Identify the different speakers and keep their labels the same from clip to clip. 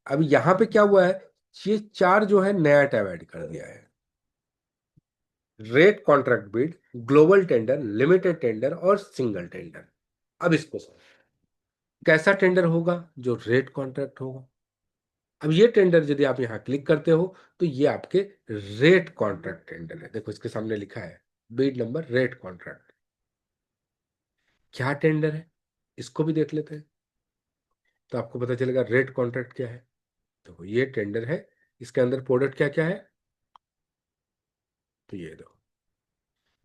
Speaker 1: अब यहाँ पे क्या हुआ है, ये चार जो है नया टैब ऐड कर दिया है। Rate contract bid, global tender, limited tender और सिंगल टेंडर। अब इसको समझ, कैसा टेंडर होगा, जो रेट कॉन्ट्रैक्ट होगा। अब ये टेंडर यदि आप यहाँ क्लिक करते हो तो ये आपके रेट कॉन्ट्रैक्ट टेंडर है। देखो इसके सामने लिखा है बिड नंबर रेट कॉन्ट्रैक्ट। क्या टेंडर है इसको भी देख लेते हैं, तो आपको पता चलेगा रेट कॉन्ट्रैक्ट क्या है। देखो ये टेंडर है, इसके अंदर प्रोडक्ट क्या क्या है, तो ये दो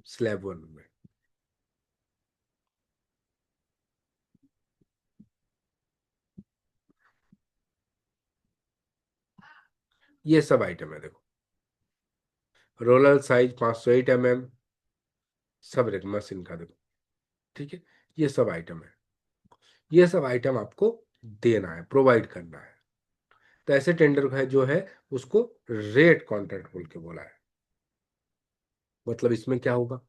Speaker 1: स्लैब वन में ये सब आइटम है। देखो रोलर साइज 508 mm, सब रेट मशीन का देखो, ठीक है। ये सब आइटम है, ये सब आइटम आपको देना है, प्रोवाइड करना है। तो ऐसे टेंडर है जो है उसको रेट कॉन्ट्रैक्ट बोल के बोला है। मतलब इसमें क्या होगा,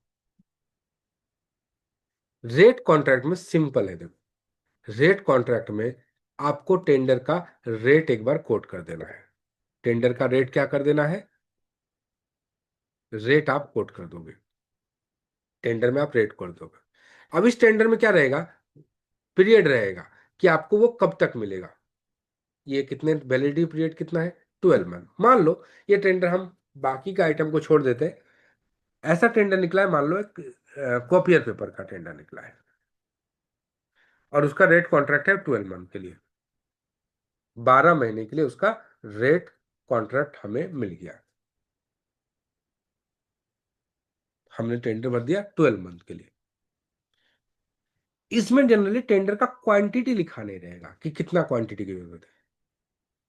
Speaker 1: रेट कॉन्ट्रैक्ट में सिंपल है। देखो रेट कॉन्ट्रैक्ट में आपको टेंडर का रेट एक बार कोट कर देना है। टेंडर का रेट क्या कर देना है, रेट आप कोट कर दोगे, टेंडर में आप रेट कर दोगे। अब इस टेंडर में क्या रहेगा, पीरियड रहेगा कि आपको वो कब तक मिलेगा। ये कितने वैलिडिटी पीरियड कितना है, 12 मंथ। मान लो ये टेंडर हम बाकी का आइटम को छोड़ देते हैं, ऐसा टेंडर निकला है, मान लो एक कॉपियर पेपर का टेंडर निकला है और उसका रेट कॉन्ट्रैक्ट है 12 मंथ के लिए, 12 महीने के लिए उसका रेट कॉन्ट्रैक्ट हमें मिल गया। हमने टेंडर भर दिया 12 मंथ के लिए। इसमें जनरली टेंडर का क्वांटिटी लिखा नहीं रहेगा कि कितना क्वांटिटी की जरूरत है,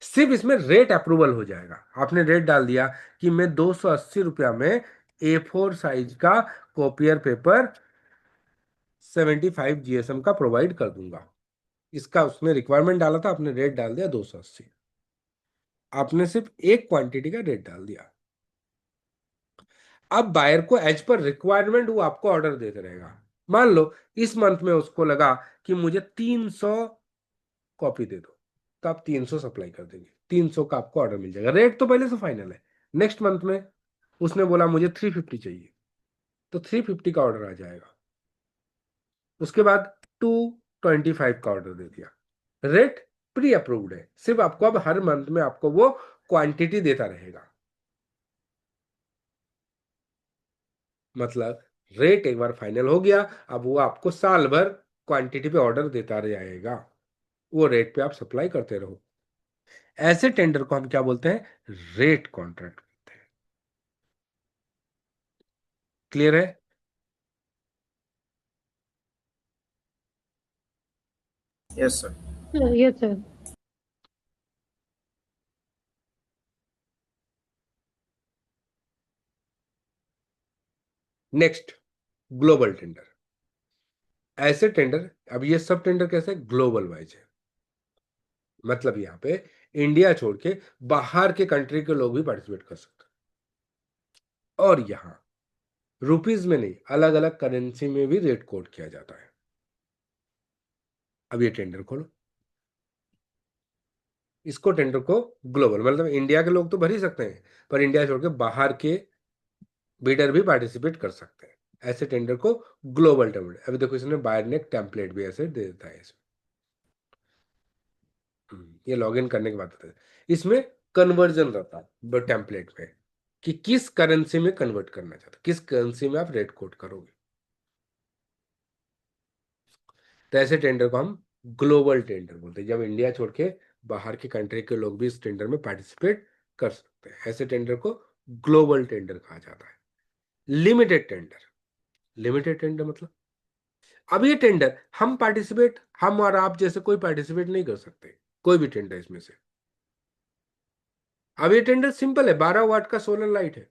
Speaker 1: सिर्फ इसमें रेट अप्रूवल हो जाएगा। आपने रेट डाल दिया कि मैं 280 रुपया में A4 साइज का कॉपियर पेपर 75 GSM का प्रोवाइड कर दूंगा। इसका उसने रिक्वायरमेंट डाला था, आपने रेट डाल दिया 280, आपने सिर्फ एक क्वांटिटी का रेट डाल दिया। अब बायर को एज पर रिक्वायरमेंट वो आपको ऑर्डर देते रहेगा। मान लो इस मंथ में उसको लगा कि मुझे 300 कॉपी दे दो, तो आप 300 सप्लाई कर देंगे, 300 का आपको ऑर्डर मिल जाएगा। रेट तो पहले से फाइनल है। नेक्स्ट मंथ में उसने बोला मुझे 350 चाहिए, तो 350 का ऑर्डर आ जाएगा। उसके बाद 225 का ऑर्डर दे दिया, रेट प्री अप्रूव्ड है। सिर्फ आपको अब हर मंथ में आपको वो क्वांटिटी देता रहेगा। मतलब रेट एक बार फाइनल हो गया, अब वो आपको साल भर क्वांटिटी पे ऑर्डर देता रहेगा, वो रेट पे आप सप्लाई करते रहो। ऐसे टेंडर को हम क्या बोलते हैं, रेट कॉन्ट्रैक्ट बोलते हैं। क्लियर है।
Speaker 2: Yes sir.
Speaker 3: Yes sir.
Speaker 1: Next, global tender. ऐसे टेंडर, अब ये सब टेंडर कैसे, ग्लोबल वाइज है। मतलब यहाँ पे इंडिया छोड़ के बाहर के कंट्री के लोग भी पार्टिसिपेट कर सकते हैं। और यहाँ रुपीज में नहीं, अलग अलग करेंसी में भी रेट कोड किया जाता है। अब ये टेंडर खोलो, इसको टेंडर को ग्लोबल, मतलब इंडिया के लोग तो भर ही सकते हैं, पर इंडिया छोड़ के बाहर के बिडर भी पार्टिसिपेट कर सकते हैं। ऐसे टेंडर को ग्लोबल टेंडर। अभी देखो इसने बायर ने एक टेम्पलेट भी ऐसे दे देता है इसमें। ये लॉगिन करने के बाद होता है। इसमें कन्वर्जन रहता है टेम्पलेट में कि किस करेंसी में कन्वर्ट करना चाहते हो, किस करेंसी में आप रेट कोट करोगे। तो ऐसे टेंडर को हम ग्लोबल टेंडर बोलते हैं, जब इंडिया छोड़ के बाहर के कंट्री के लोग भी इस टेंडर में पार्टिसिपेट कर सकते हैं। ऐसे टेंडर को ग्लोबल टेंडर कहा जाता है। लिमिटेड टेंडर, लिमिटेड टेंडर मतलब, अब ये टेंडर हम पार्टिसिपेट, हम और आप जैसे कोई पार्टिसिपेट नहीं कर सकते, कोई भी टेंडर इसमें से। अब ये टेंडर सिंपल है, 12 वाट का सोलर लाइट है,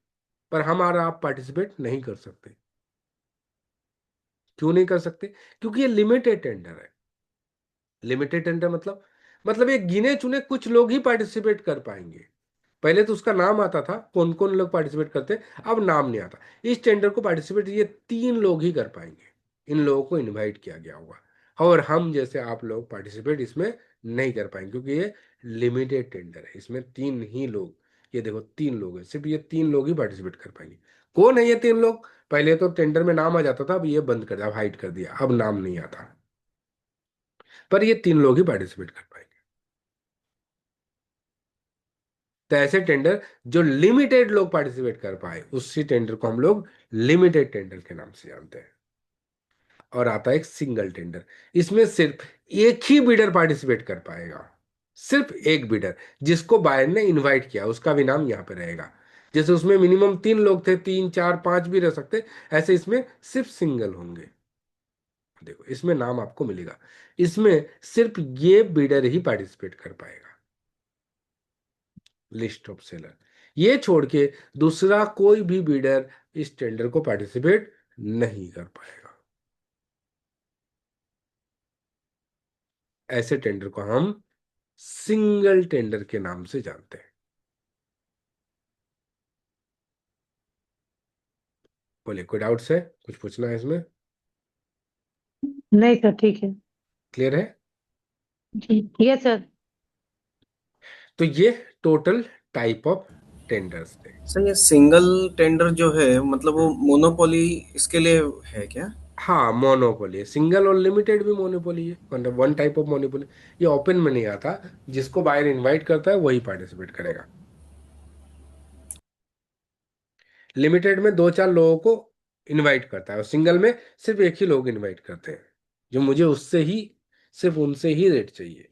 Speaker 1: पर हम और आप पार्टिसिपेट नहीं कर सकते। क्यों नहीं कर सकते, क्योंकि ये लिमिटेड टेंडर है। लिमिटेड टेंडर मतलब ये गिने चुने कुछ लोग ही पार्टिसिपेट कर पाएंगे। पहले तो उसका नाम आता था कौन कौन लोग पार्टिसिपेट करते, अब नाम नहीं आता। इस टेंडर को पार्टिसिपेट ये 3 लोग ही कर पाएंगे, इन लोगों को इनवाइट किया गया होगा। और हम जैसे आप लोग पार्टिसिपेट इसमें नहीं कर पाएंगे, क्योंकि ये लिमिटेड टेंडर है, इसमें तीन ही लोग, ये देखो तीन लोग हैं, सिर्फ ये तीन लोग ही पार्टिसिपेट कर पाएंगे। कौन है ये तीन लोग? पहले तो टेंडर में नाम आ जाता था, अब ये बंद कर दिया, अब हाइड कर दिया, अब नाम नहीं आता, पर ये तीन लोग ही पार्टिसिपेट कर पाएंगे। तो ऐसे टेंडर जो लिमिटेड लोग पार्टिसिपेट कर पाए, उसी टेंडर को हम लोग लिमिटेड टेंडर के नाम से जानते हैं। और आता है एक सिंगल टेंडर, इसमें सिर्फ एक ही बिडर पार्टिसिपेट कर पाएगा, सिर्फ एक बिडर, जिसको बायर ने इनवाइट किया, उसका भी नाम यहाँ पे रहेगा। जैसे उसमें मिनिमम तीन लोग थे, तीन चार पांच भी रह सकते, ऐसे इसमें सिर्फ सिंगल होंगे। देखो इसमें नाम आपको मिलेगा, इसमें सिर्फ ये बिडर ही पार्टिसिपेट कर पाएगा, लिस्ट ऑफ सेलर। ये छोड़ के दूसरा कोई भी बिडर इस टेंडर को पार्टिसिपेट नहीं कर पाएगा। ऐसे टेंडर को हम सिंगल टेंडर के नाम से जानते हैं। बोले कोई डाउट्स है, कुछ पूछना है इसमें?
Speaker 3: नहीं सर, ठीक है।
Speaker 1: क्लियर है?
Speaker 3: जी, यस सर।
Speaker 1: तो ये टोटल टाइप ऑफ टेंडर्स थे।
Speaker 2: सर ये सिंगल टेंडर जो है मतलब वो
Speaker 1: हम्म।
Speaker 2: मोनोपोली इसके लिए है क्या?
Speaker 1: हाँ, मोनोपोली, सिंगल और लिमिटेड भी मोनोपोली है, मतलब वन टाइप ऑफ मोनोपोली। ये ओपन में नहीं आता, जिसको बायर इनवाइट करता है वही पार्टिसिपेट करेगा। लिमिटेड में दो चार लोगों को इनवाइट करता है, और सिंगल में सिर्फ एक ही लोग इनवाइट करते हैं, जो मुझे उससे ही, सिर्फ उनसे ही रेट चाहिए।